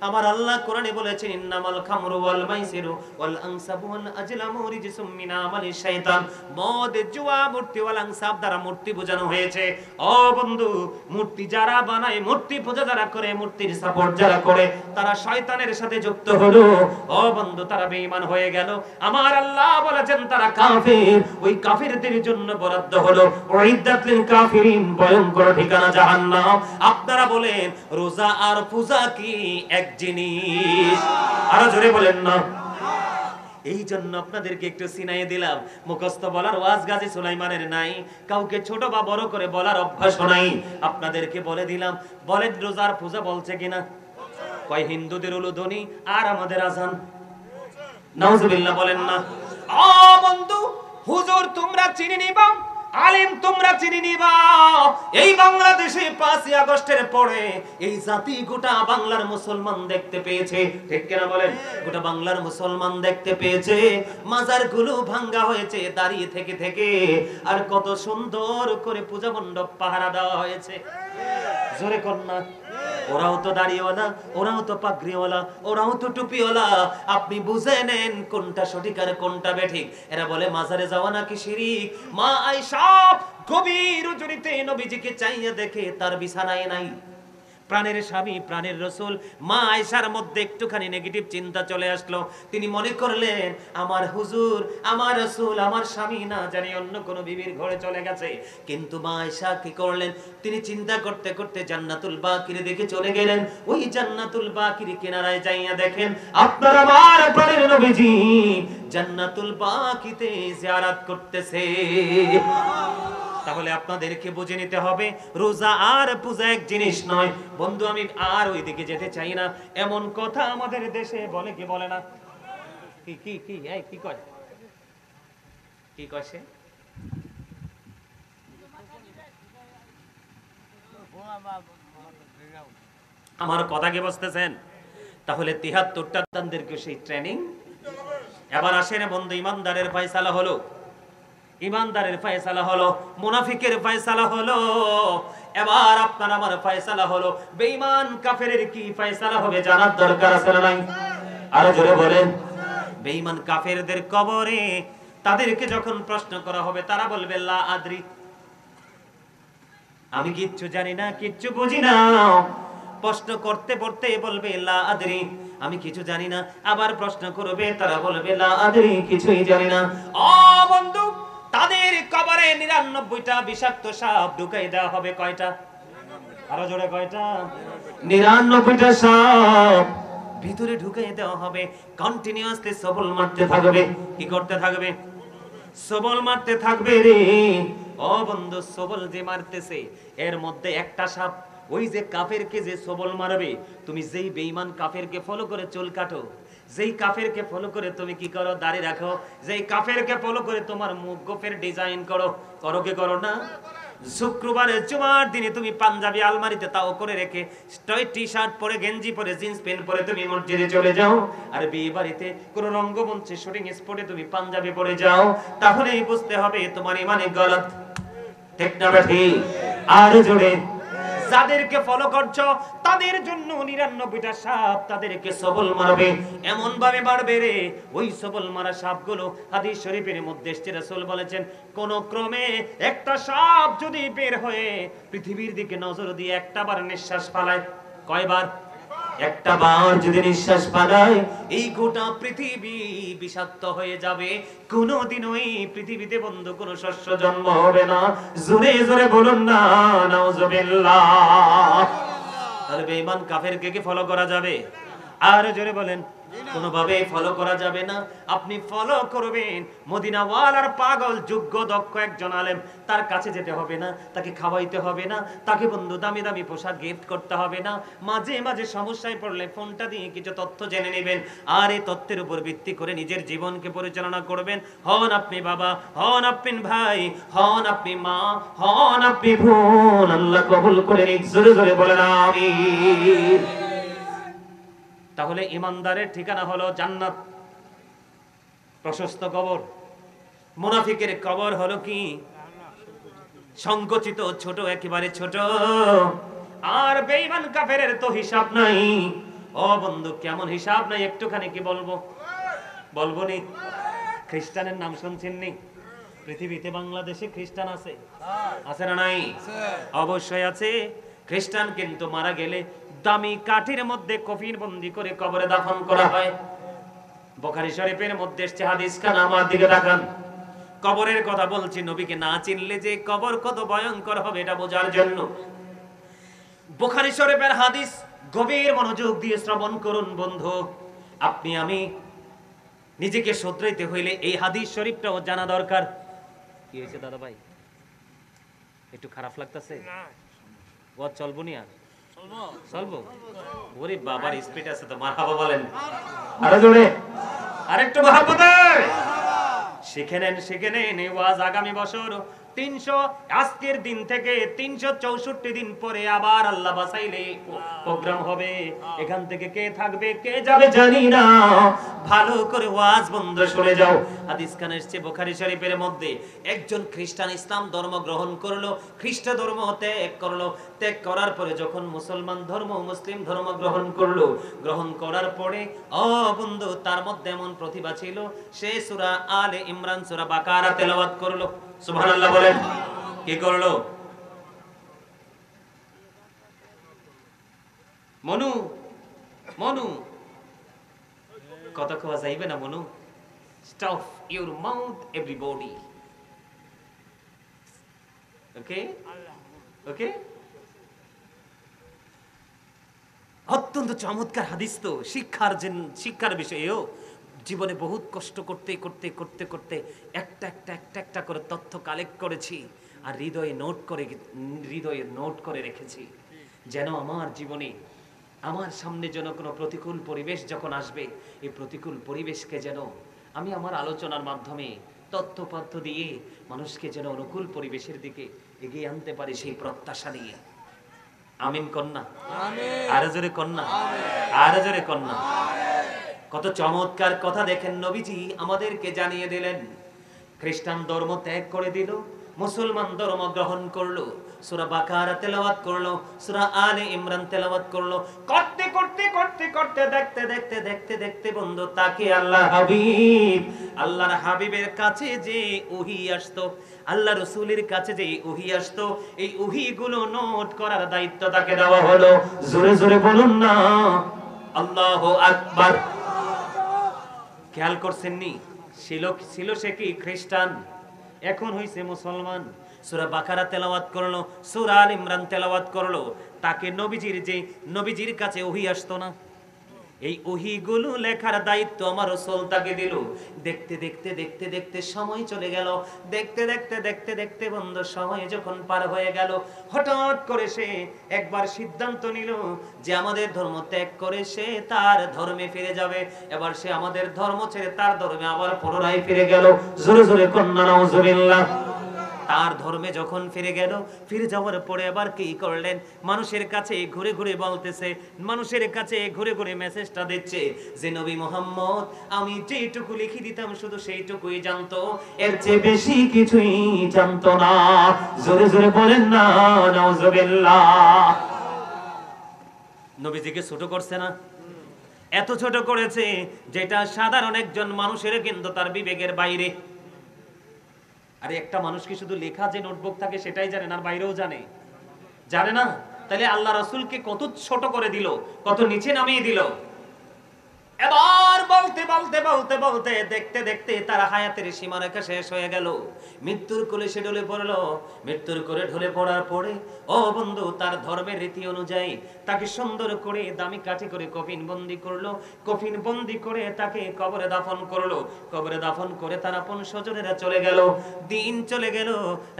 আমার আল্লাহ কোরআনে বলেছেন, ইন্নামাল খামরু ওয়াল মাইসিরু ওয়াল আনসাবু ওয়াল আজলামু রিজসুম মিন আমালিশ শাইতান। মদ, জুয়া, মূর্তি ওয়াল আনসাব দ্বারা মূর্তি বোঝানো হয়েছে। ও বন্ধু, মূর্তি যারা বানায়, মূর্তি পূজা যারা করে, মূর্তির সাপোর্ট যারা করে, তারা শয়তানের সাথে যুক্ত হলো। ও বন্ধু, তারা বেঈমান হয়ে গেল। আমার আল্লাহ বলেছেন তারা কাফের। ওই কাফেরদের জন্য বরাদ্দ হলো উইদ্দাত লিল কাফিরিন, ভয়ঙ্কর ঠিকানা জাহান্নাম। আপনারা বলেন রোজা আর পূজা কি এক জিনিস? আরো জোরে বলেন না। এই জন্য আপনাদেরকে একটু সিনাইয়ে দিলাম। মুখস্থ বলার ওয়াজ গাজী সুলাইমানের নাই, কাউকে ছোট বা বড় করে বলার অভ্যাস নাই। আপনাদেরকে বলে দিলাম, বলেন রোজার পূজা বলছে কিনা? কয় হিন্দুদের উলুধ্বনি আর আমাদের আজান। নাউজুবিল্লাহ বলেন না। ও বন্ধু, হুজুর তোমরা চিনি নিবা, আলেম তোমরা চিনি নিবা। এই বাংলাদেশে 5ই আগস্টের পরে এই জাতি গোটা বাংলার মুসলমান দেখতে পেয়েছে, ঠিক কিনা বলেন? গোটা বাংলার মুসলমান দেখতে পেয়েছে মাজারগুলো ভাঙ্গা হয়েছে দাঁড়িয়ে থেকে থেকে, আর কত সুন্দর করে পূজা মণ্ডপ পাহারা দেওয়া হয়েছে। জোরে কন্যা। ওরাও তো দাড়িওয়ালা, ওরাও তো পাগড়িওয়ালা, ওরাও তো টুপিওয়ালা। আপনি বুঝে নেন কোনটা সঠিক আর কোনটা বেঠিক। এরা বলে মাজারে যাওয়া নাকি শিরিক। মা আয়েশা গভীর রজনীতে নবীজিকে চাইয়া দেখে তার বিছানায় নাই। প্রাণের স্বামী, প্রাণের রাসূল মা আয়েশার মধ্যে একটুখানি নেগেটিভ চিন্তা চলে আসলো। তিনি মনে করলেন আমার হুজুর, আমার রাসূল, আমার স্বামী না জানি অন্য কোন বিবির ঘরে চলে গেছে। কিন্তু মা আয়েশা কি করলেন? তিনি চিন্তা করতে করতে জান্নাতুল বাকির দিকে চলে গেলেন। ওই জান্নাতুল বাকির কিনারায় যাইয়া দেখেন আপনার আমার প্রাণের নবীজি জান্নাতুল বাকিতে জিয়ারত করতেছে। তাহলে আপনাদেরকে বুঝে নিতে হবে রোজা আর পূজা এক জিনিস নয়। বন্ধু, আমি আর ওইদিকে যেতে চাই না। এমন কথা আমাদের দেশে বলে কি বলে না? কি কি কি এই কি কয়? কি কয় সে? আমার কথা কি বুঝতেছেন? তাহলে 73টা দানদেরকে সেই ট্রেনিং। এবার আসেন বন্ধু, ইমানদারের ফয়সালা হলো, ইমানদারের ফয়সালা হলো, মুনাফিকের ফয়সালা হলো। এবার আপনার আমার ফয়সালা হলো বেঈমান কাফেরের কি ফয়সালা হবে জানার দরকার আছে না নাই? আরো জোরে বলেন। বেঈমান কাফেরদের কবরে তাদেরকে যখন প্রশ্ন করা হবে তারা বলবে লা আদ্রি, আমি কিচ্ছু জানি না, কিচ্ছু বুঝি না। প্রশ্ন করতে করতে বলবে লা আদ্রি, আমি কিছু জানি না। আবার প্রশ্ন করবে, তারা বলবে লা আদ্রি, কিছুই জানি না। ও বন্ধু, তাদের কবরে 99টা বিষাক্ত সাপ ঢুকাই দেওয়া হবে। কয়টা? আরো জোরে কয়টা? 99টা সাপ ভিতরে ঢুকাই দেওয়া হবে। কন্টিনিউয়াসলি সবল মারতে থাকবে। কি করতে থাকবে? সবল মারতে থাকবে রে। ও বন্ধু, সবল যে মারতেছে এর মধ্যে একটা সাপ, ওই যে কাফেরকে যে সবল মারবে, তুমি যেই বেঈমান কাফেরকে ফলো করে চুল কাটো, যেই কাফেরকে ফলো করে তুমি কি করো, দাড়ি রাখো, যেই কাফেরকে ফলো করে তোমার মুখ গোফের ডিজাইন করো, করো কি করো না? শুক্রবারে জুমার দিনে তুমি পাঞ্জাবি আলমারিতে তাও করে রেখে টি শার্ট পরে, গেঞ্জি পরে, জিন্স প্যান্ট পরে তুমি মসজিদে চলে যাও। আর বিয়ে বাড়িতে কোন রঙ্গমঞ্চে শুটিং স্পটে তুমি পাঞ্জাবি পরে যাও, তাহলেই বুঝতে হবে তোমার ইমানে গলত। ঠিক না ঠিক? আর জোরে। যাদেরকে ফলো করছো তাদের জন্য 99টা সাপ তাদেরকে সবল মারবে। এমন ভাবে মারবে রে, ওই সবল মারা সাপগুলো হাদিস শরীফের মধ্যে এসেছে, রাসূল বলেছেন কোন ক্রমে একটা সাপ যদি বের হয়ে পৃথিবীর দিকে নজর দিয়ে একটা বার নিঃশ্বাস ফেলায়, কয়বার? একটা বার যদি নিঃশ্বাস ফেলায়, এই গোটা পৃথিবী বিষাক্ত হয়ে যাবে। কোনদিন ওই পৃথিবীতে বন্ধু কোন শস্য জন্ম হবে না। জোরে জোরে বলুন না নাউজুবিল্লাহ। তাহলে বেঈমান কাফেরকে কি ফলো করা যাবে? আর জোরে বলেন। কোনোভাবে ফলো করা যাবে না। আপনি ফলো করবেন মদিনাওয়ালার পাগল যোগ্য দক্ষ একজন আলেম, তার কাছে যেতে হবে না, তাকে খাওয়াইতে হবে না, তাকে বন্ধু দামি দামি পোশাক গিফট করতে হবে না। মাঝে মাঝে সমস্যায় পড়লে ফোনটা দিয়ে কিছু তথ্য জেনে নেবেন, আর এই তথ্যের উপর ভিত্তি করে নিজের জীবনকে পরিচালনা করবেন। হন আপনি বাবা, হন আপনি ভাই, হন আপনি মা, হন আপনি বোন, আল্লাহ কবুল করে নিক। জোরে জোরে বলেন আমিন। তাহলে ইমানদারের ঠিকানা হলো জান্নাত, প্রশস্ত কবর। মুনাফিকের কবর হলো কি? সংকুচিত, ছোট, একেবারে ছোট। আর বেঈমান কাফেরের তো হিসাব নাই। ও বন্ধু, কেমন হিসাব নাই একটুখানি কি বলবো? বলবো নি? খ্রিস্টানের নাম শুনছেন নি? পৃথিবীতে বাংলাদেশে খ্রিস্টান আছে? আছে না নাই? অবশ্যই আছে। খ্রিস্টান কিন্তু মারা গেলে দামি কাঠের মধ্যে কফিন বন্দি করে কবরে দাফন করা হয়। বুখারী শরীফের মধ্যে এসেছে হাদিস, খান আমার দিকে তাকান। কবরের কথা বলছি, নবীকে না চিনলে যে কবর কত ভয়ঙ্কর হবে এটা বোঝার জন্য। বুখারী শরীফের হাদিস, গভীর মনোযোগ দিয়ে শ্রবণ করুন বন্ধু। আপনি আমি নিজেকে শুধরাইতে হইলে এই হাদিস শরীফটাও জানা দরকার। কি হয়েছে দাদা ভাই, একটু খারাপ লাগতেছে? ওয়াজ চলবো নি? আর চলবো? ওরে বাবার স্পিড আছে তো, মারহাবা বলেন আরো জোরে, আরেকটু মারহাবা। শিখে নেন এই ওয়াজ। আগামী বছর 300 আজকের দিন থেকে 364 দিন পরে আবার আল্লাহ বাঁচাইলে প্রোগ্রাম হবে। এখান থেকে কে থাকবে কে যাবে জানি না, ভালো করে ওয়াজ বন্ধ শুনে যাও। হাদিস খান এসেছে বুখারী শরীফের মধ্যে, একজন খ্রিস্টান ইসলাম ধর্ম গ্রহণ করলো, খ্রিস্ট ধর্ম ত্যাগ করলো, ত্যাগ করার পরে যখন মুসলমান ধর্ম মুসলিম ধর্ম গ্রহণ করলো, গ্রহণ করার পরে ও বন্ধু তার মধ্যে এমন প্রতিভা ছিল, সে সূরা আলে ইমরান সূরা বাকারা তেলাওয়াত করলো। সুবহানাল্লাহ বলেন। কি করলো? মনু মনু কথা কওয়া যাইবে না মনু? Stop your mouth everybody. Okay okay, অত্যন্ত চমৎকার হাদিস তো, শিক্ষার বিষয়েও। জীবনে বহুত কষ্ট করতে করতে করতে করতে একটা করে তথ্য কালেক্ট করেছি আর হৃদয়ে নোট করে রেখেছি, যেন আমার জীবনে আমার সামনে যেন কোনো প্রতিকূল পরিবেশ যখন আসবে, এই প্রতিকূল পরিবেশকে যেন আমি আমার আলোচনার মাধ্যমে তথ্যপত্র দিয়ে মানুষকে যেন অনুকূল পরিবেশের দিকে এগিয়ে আনতে পারি, সেই প্রত্যাশা নিয়ে। আমিন কন্যা, আরো জোরে কন্যা, আরো জোরে কন্যা। কত চমৎকার কথা দেখেন, নবীজি আমাদেরকে জানিয়ে দিলেন। খ্রিস্টান ধর্ম ত্যাগ করে দিল, মুসলমান ধর্ম গ্রহণ করলো, সূরা বাকারা তেলাওয়াত করলো, সূরা আলে ইমরান তেলাওয়াত করলো। করতে করতে করতে করতে দেখতে দেখতে দেখতে দেখতে বন্ধু তাকে আল্লাহর হাবিবের কাছে যে ওহী আসতো, আল্লাহ রাসূলের কাছে যে ওহী আসতো, এই ওহীগুলো নোট করার দায়িত্ব তাকে দেওয়া হলো। জোরে জোরে বলুন না আল্লাহু আকবার। খেয়াল করছেন নি, ছিল সে কি খ্রিস্টান, এখন হইছে মুসলমান। সূরা বাকারা তেলাওয়াত করলো, সূরা আল ইমরান তেলাওয়াত করলো। তাকে নবীজির কাছে ওহী আসতো না, এই ওহীগুলো লেখার দায়িত্ব আমার রাসূল তাকে দিল। দেখতে দেখতে দেখতে দেখতে সময় চলে গেল, দেখতে দেখতে দেখতে দেখতে বন্ধু সময় যখন পার হয়ে গেল, হঠাৎ করে সে একবার সিদ্ধান্ত নিল যে আমাদের ধর্ম ত্যাগ করে সে তার ধর্মে ফিরে যাবে। এবার সে আমাদের ধর্ম ছেড়ে তার ধর্মে আবার পুনরায় ফিরে গেল। জোরে জোরে কন্যা নাউজুবিল্লাহ। তার ধর্মে যখন ফিরে গেল, ফিরে যাওয়ার পরে আবার কি করলেন, মানুষের কাছে ঘুরে ঘুরে বলতেছে, মানুষের কাছে ঘুরে ঘুরে মেসেজটা দিচ্ছে যে নবী মুহাম্মদ আমি যেটুকু লিখে দিতাম শুধু সেইটুকুই জানতো, এর চেয়ে বেশি কিছুই জানতো না। জোরে জোরে বলেন না নাউজুবিল্লাহ। নবীজিকে ছোট করছে না? এত ছোট করেছে যেটা সাধারণ একজন মানুষের কিন্তু তার বিবেকের বাইরে। আরে একটা মানুষ কি শুধু লেখা যে নোটবুক থাকে সেটাই জানে না, আর বাইরেও জানে না? তাহলে আল্লাহ রাসূলকে কত ছোট করে দিল, কত নিচে নামিয়ে দিল। এবার বলতে বলতে বলতে বলতে দেখতে দেখতে তার হায়াতের সীমারেখা শেষ হয়ে গেল। মৃত্যুর কোলে সে ঢলে পড়লো। মৃত্যুর কোলে ঢলে পড়ার পরে ও বন্ধু তার ধর্মের রীতি অনুযায়ী তাকে সুন্দর করে দামি কাঠি করে কফিন বন্দি করলো। কফিন বন্দি করে তাকে কবরে দাফন করলো। কবরে দাফন করে তার আপন স্বজনেরা চলে গেল। দিন চলে গেল,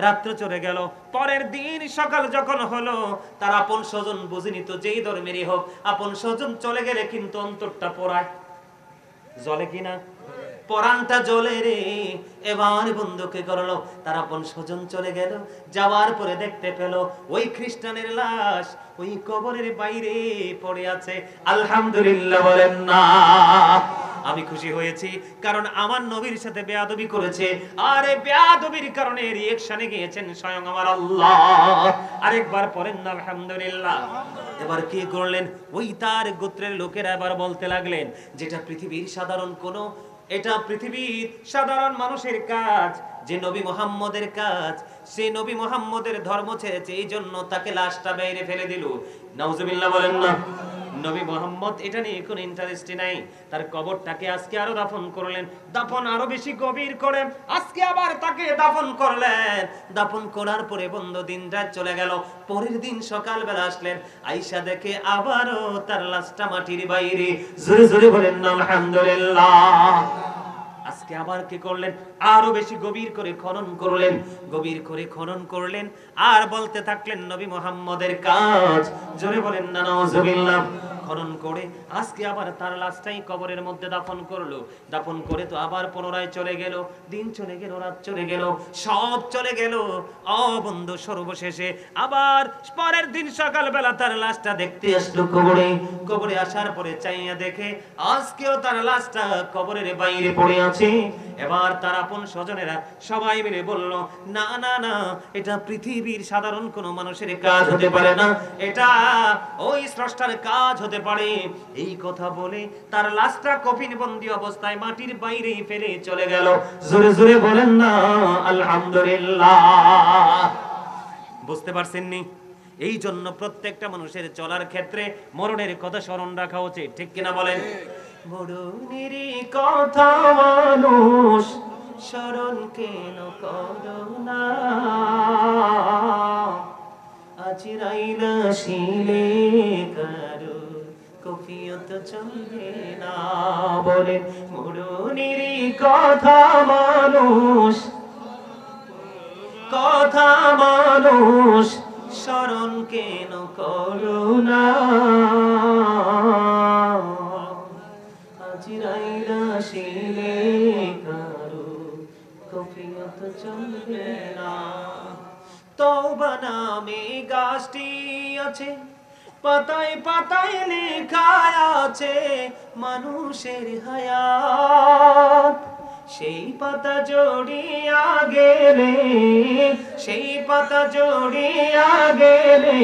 রাত্র চলে গেল। পরের দিন সকাল যখন হলো, তার আপন স্বজন বুঝে নিত যেই ধর্মেরই হোক, আপন স্বজন চলে গেলে কিন্তু অন্তরটা পোড়ায়। জ্বলে কিনা? পরানটা জ্বলে রে। এবার বন্ধুকে করলো, তার আপন স্বজন চলে গেল। যাওয়ার পরে দেখতে পেল ওই খ্রিস্টানের লাশ ওই কবরের বাইরে পড়ে আছে। আলহামদুলিল্লাহ বলেন না? আমি খুশি হয়েছি কারণ আমার নবীর সাথে বেয়াদবি করেছে, আর এই বেয়াদবির কারণে রিঅ্যাকশনে গিয়েছেন স্বয়ং আমার আল্লাহ। আরেকবার পড়েন না আলহামদুলিল্লাহ। এবার কি করলেন, ওই তার গোত্রের লোকেরা এবার বলতে লাগলেন যেটা পৃথিবীর সাধারণ কোনো এটা পৃথিবীর সাধারণ মানুষের কাজ, যে নবী মুহাম্মদের কাজ, সেই নবী মুহাম্মদের ধর্ম ছেড়েছে, এই জন্য তাকে লাশটা বাইরে ফেলে দিল। নাউজুবিল্লাহ বলেন না। নবী মুহাম্মদ এটা নিয়ে কোনো ইন্টারেস্টই নাই। তার কবরটাকে আজকে আরো দাফন করলেন, দাফন আরো বেশি গভীর করে আজকে আবার তাকে দাফন করলেন। দাফন করার পরে বন্ধ দিন রাত চলে গেল। পরের দিন সকালবেলা আসলেন, আয়েশা দেখে আবারও তার লাশটা মাটির বাইরে। জোরে জোরে বলেন না আলহামদুলিল্লাহ। আজকে আবার কি করলেন, আরো বেশি গভীর করে খনন করলেন, গভীর করে খনন করলেন আর বলতে থাকলেন নবী মুহাম্মদের কাজ। জোরে বলেন না নাউজুবিল্লাহ। খনন করে আজকে আবার তার লাশটাই কবরের মধ্যে দাফন করলো। দাফন করে তো আবার পুনরায় চলে গেল, দিন চলে গেল, রাত চলে গেল, সব চলে গেল। বন্ধু সর্বশেষে আবার পরের দিন সকালবেলা তার লাশটা দেখতে আসলো কবরে। কবরে আসার পরে চাইয়া দেখে আজকেও তার লাশটা কবরের বাইরে পড়ে আছে। এবার তার আপন স্বজনেরা সবাই মিলে বলল, না না না, এটা পৃথিবীর সাধারণ কোনো মানুষের কাজ হতে পারে না, এটা ওই স্রষ্টার কাজ হতে পারে। এই কথা বলে তার লাশটা কফিনবন্দি অবস্থায় মাটির বাইরে ফেলে চলে গেল। জোরে জোরে বলেন না আলহামদুলিল্লাহ। বুঝতে পারছেন নি? এই জন্য প্রত্যেকটা মানুষের চলার ক্ষেত্রে মরণের কথা স্মরণ রাখা উচিত, ঠিক কিনা বলেন? মরণের কথা মানুষ স্মরণ কেন করো না, আজরাইলা শিলে কারো কফিয়ত চলবে না। বলে মরণের কথা মানুষ, কথা মানুষ স্মরণ কেন করো না, আজরাইলা শিলে কারো কফিয়ত চলবে না। তওবা নামে গাছটি আছে, পাতায় পাতায় লেখা আছে মানুষের হায়াত। সেই পাতা জড়িয়া গেলে, সেই পাতা জড়িয়া গেলে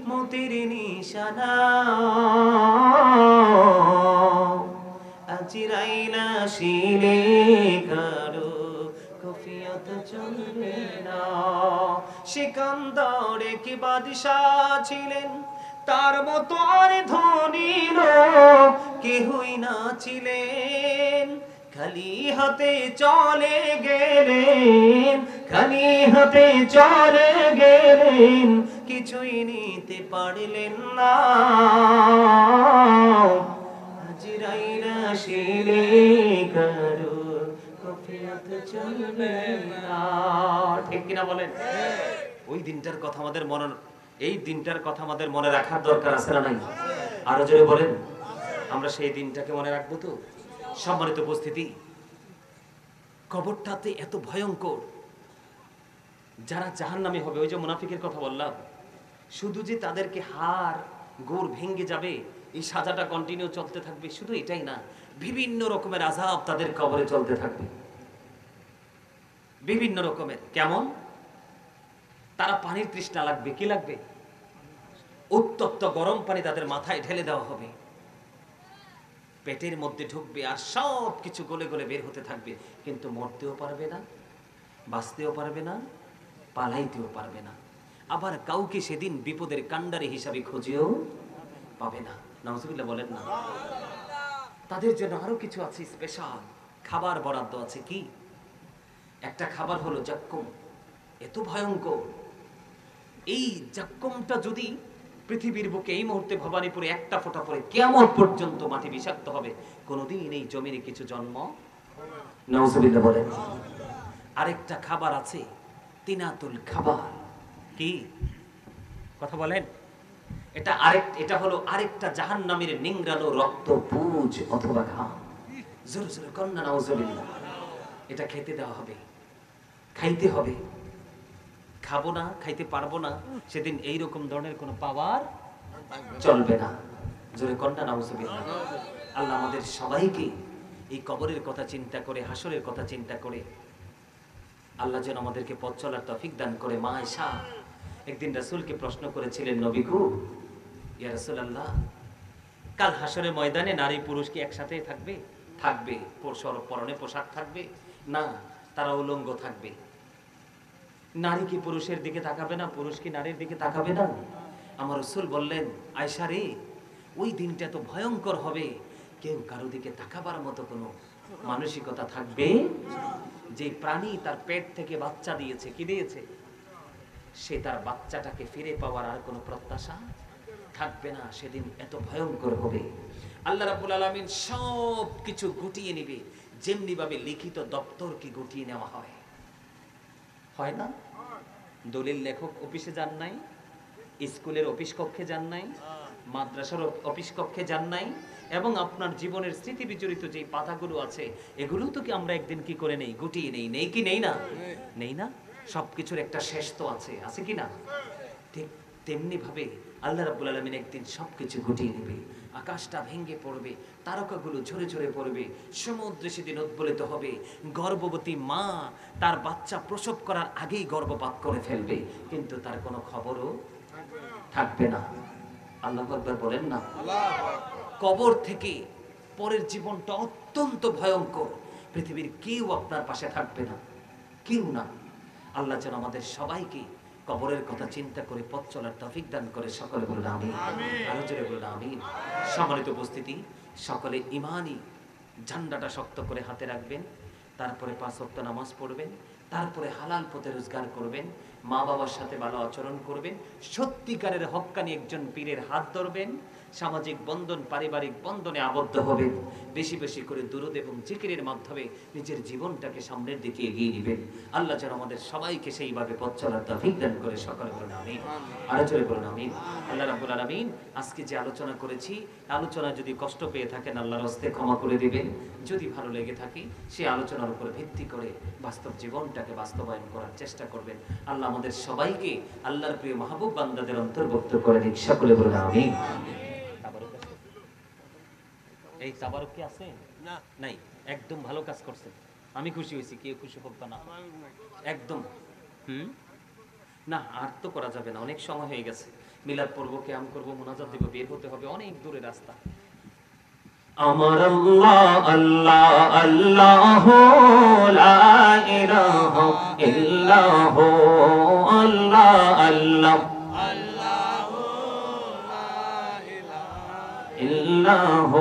মতির নিশানা, আজরাইলা শিলে কারো কফিয়ত চলবে না। সিকান্দারে কি বাদশাহ ছিলেন, তার মতো আর ধনী লোক কেহই না ছিলেন। খালি হাতে চলে গেলেন, খালি হাতে চলে গেলেন, কিছুই নিতে পারলেন না। আজরাইলা শিলে কারো কফিয়ত চলবে না, ঠিক কিনা বলেন? ওই দিনটার কথা আমাদের মনে, এই দিনটার কথা আমাদের মনে রাখার দরকার আছে না নাই? আরো জোরে বলেন, আমরা সেই দিনটাকে মনে রাখবো তো? সম্মানিত উপস্থিতি, কবরটাতে এত ভয়ঙ্কর, যারা জাহান্নামী হবে, ওই যে মুনাফিকের কথা বললাম, শুধু যে তাদেরকে হাড় গোড় ভেঙে যাবে, এই সাজাটা কন্টিনিউ চলতে থাকবে, শুধু এটাই না, বিভিন্ন রকমের আযাব তাদের কবরে চলতে থাকবে, বিভিন্ন রকমের। কেমন? তারা পানির তৃষ্ণা লাগবে, কি লাগবে? উত্তপ্ত গরম পানি তাদের মাথায় ঢেলে দেওয়া হবে, পেটের মধ্যে ঢুকবে আর সব কিছু গলে গলে বের হতে থাকবে, কিন্তু মরতেও পারবে না, বাঁচতেও পারবে না, পালাইতেও পারবে না। আবার কাউকে সেদিন বিপদের কান্ডারি হিসাবে খুঁজেও পাবে না। নাউজুবিল্লাহ বলেন না। তাদের জন্য আরো কিছু আছে, স্পেশাল খাবার বরাদ্দ আছে। কি? একটা খাবার হলো জাক্কুম। এত ভয়ঙ্কর এই জাক্কুমটা, যদি পৃথিবীর বুকে এই মুহূর্তে ভবানীপুরে একটা ফোঁটা পড়ে, কিয়ামত পর্যন্ত মাটি বিষাক্ত হবে, কোনোদিন এই জমিনে কিছু জন্ম। নাউজুবিল্লাহ বলেন। আরেকটা খাবার আছে, তিনাতুল খাবার। কি কথা বলেন? এটা হলো আরেকটা জাহান্নামের নিংড়ানো রক্ত, পুজ অথবা ঘাম। জোরে জোরে কন্যা নাউজুবিল্লাহ। এটা খেতে দেওয়া হবে, খাইতে হবে। খাবো না, খাইতে পারবো না, সেদিন এইরকম ধরনের কোনো পাওয়ার চলবে না। জোরে কন্যা নাউজুবিল্লাহ। আল্লাহ আমাদের সবাইকে এই কবরের কথা চিন্তা করে, হাসরের কথা চিন্তা করে আল্লাহ যেন আমাদেরকে পথ চলার তৌফিক দান করে। মা আয়েশা একদিন রাসূলকে প্রশ্ন করেছিলেন, নবী গো, ইয়া রাসূলুল্লাহ, কাল হাসরের ময়দানে নারী পুরুষ কি একসাথে থাকবে? থাকবে, পরনে পোশাক থাকবে না, তারা উলঙ্গ থাকবে। নারী কি পুরুষের দিকে তাকাবে না, পুরুষ কি নারীর দিকে তাকাবে না? আমার রাসূল বললেন, আয়েশা রে, ওই দিনটা তো ভয়ঙ্কর হবে, কেউ কারো দিকে তাকাবার মতো কোনো মানসিকতা থাকবে? যে প্রাণী তার পেট থেকে বাচ্চা দিয়েছে, কি দিয়েছে, সে তার বাচ্চাটাকে ফিরে পাওয়ার আর কোনো প্রত্যাশা থাকবে না। সেদিন এত ভয়ঙ্কর হবে। আল্লাহ রাব্বুল আলামিন সব কিছু গুটিয়ে নেবে, যেমনি ভাবে লিখিত দপ্তরকে গুটিয়ে নেওয়া হয়, হয় না? দলিল লেখক অফিসে যান নাই, স্কুলের অফিস কক্ষে যান নাই, মাদ্রাসার অফিস কক্ষে যান নাই, এবং আপনার জীবনের স্মৃতি বিজড়িত যে পাতাগুলো আছে এগুলো তো কি আমরা একদিন কি করে নেই, গুটিয়ে নেই, নেই কি নেই না? নেই না? সবকিছুর একটা শেষ তো আছে, আছে কি না? ঠিক তেমনি ভাবে আল্লাহ রাব্বুল আলামিন একদিন সবকিছু গুটিয়ে নেবে। আকাশটা ভেঙে পড়বে, তারকাগুলো ঝরে ঝরে পড়বে, সমুদ্র সেদিন উদ্বেলিত হবে, গর্ভবতী মা তার বাচ্চা প্রসব করার আগেই গর্ভপাত করে ফেলবে, কিন্তু তার কোনো খবরও থাকবে না। আল্লাহু আকবার বলেন না? কবর থেকে পরের জীবনটা অত্যন্ত ভয়ঙ্কর। পৃথিবীর কেউ আপনার পাশে থাকবে না, কেউ না। আল্লাহ যেন আমাদের সবাইকে কবরের কথা চিন্তা করে পথ চলার তৌফিক দান করে। সকলে বলুন আমিন, আরো জোরে বলুন আমিন। সম্মানিত উপস্থিতি, সকলে ঈমানি ঝান্ডাটা শক্ত করে হাতে রাখবেন, তারপরে 5 ওয়াক্ত নামাজ পড়বেন, তারপরে হালাল পথে রোজগার করবেন, মা বাবার সাথে ভালো আচরণ করবেন, সত্যিকারের হক্কানি একজন পীরের হাত ধরবেন, সামাজিক বন্ধন পারিবারিক বন্ধনে আবদ্ধ হবেন, বেশি বেশি করে দুরূদ এবং জিকিরের মাধ্যমে নিজের জীবনটাকে সামনের দিকে এগিয়ে নেবেন। আল্লাহ যেন আমাদের সবাইকে সেইভাবে পথ চলার তৌফিক দান করে। সকলে বলুন আমিন, আরো জোরে বলুন আমিন। আল্লাহ রাব্বুল আলামিন আজকে যে আলোচনা করেছি, আলোচনা যদি কষ্ট পেয়ে থাকেন আল্লাহর হস্তে ক্ষমা করে দিবেন। যদি ভালো লেগে থাকে সেই আলোচনার উপর ভিত্তি করে বাস্তব জীবনটাকে বাস্তবায়ন করার চেষ্টা করবেন। আল্লাহ আমাদের সবাইকে আল্লাহর প্রিয় মাহবুব বান্দাদের অন্তর্ভুক্ত করে দিন। সকলে বলুন আমিন। এই তাবারক কি আছে? না, নাই। একদম ভালো কাজ করছেন, আমি খুশি হয়েছি। কেউ খুশি হোক বা না, একদম না, আর তো করা যাবে না, অনেক সময় হয়ে গেছে। মিলাদ পড়বো, কিয়াম করবো, মুনাজাত দিব, বের হতে হবে, অনেক দূরে রাস্তা। আমার আল্লাহ আল্লাহ আল্লাহ লা ইলাহা ইল্লাহ, আল্লাহ আল্লাহ আল্লাহ লা ইলাহা ইল্লাহ।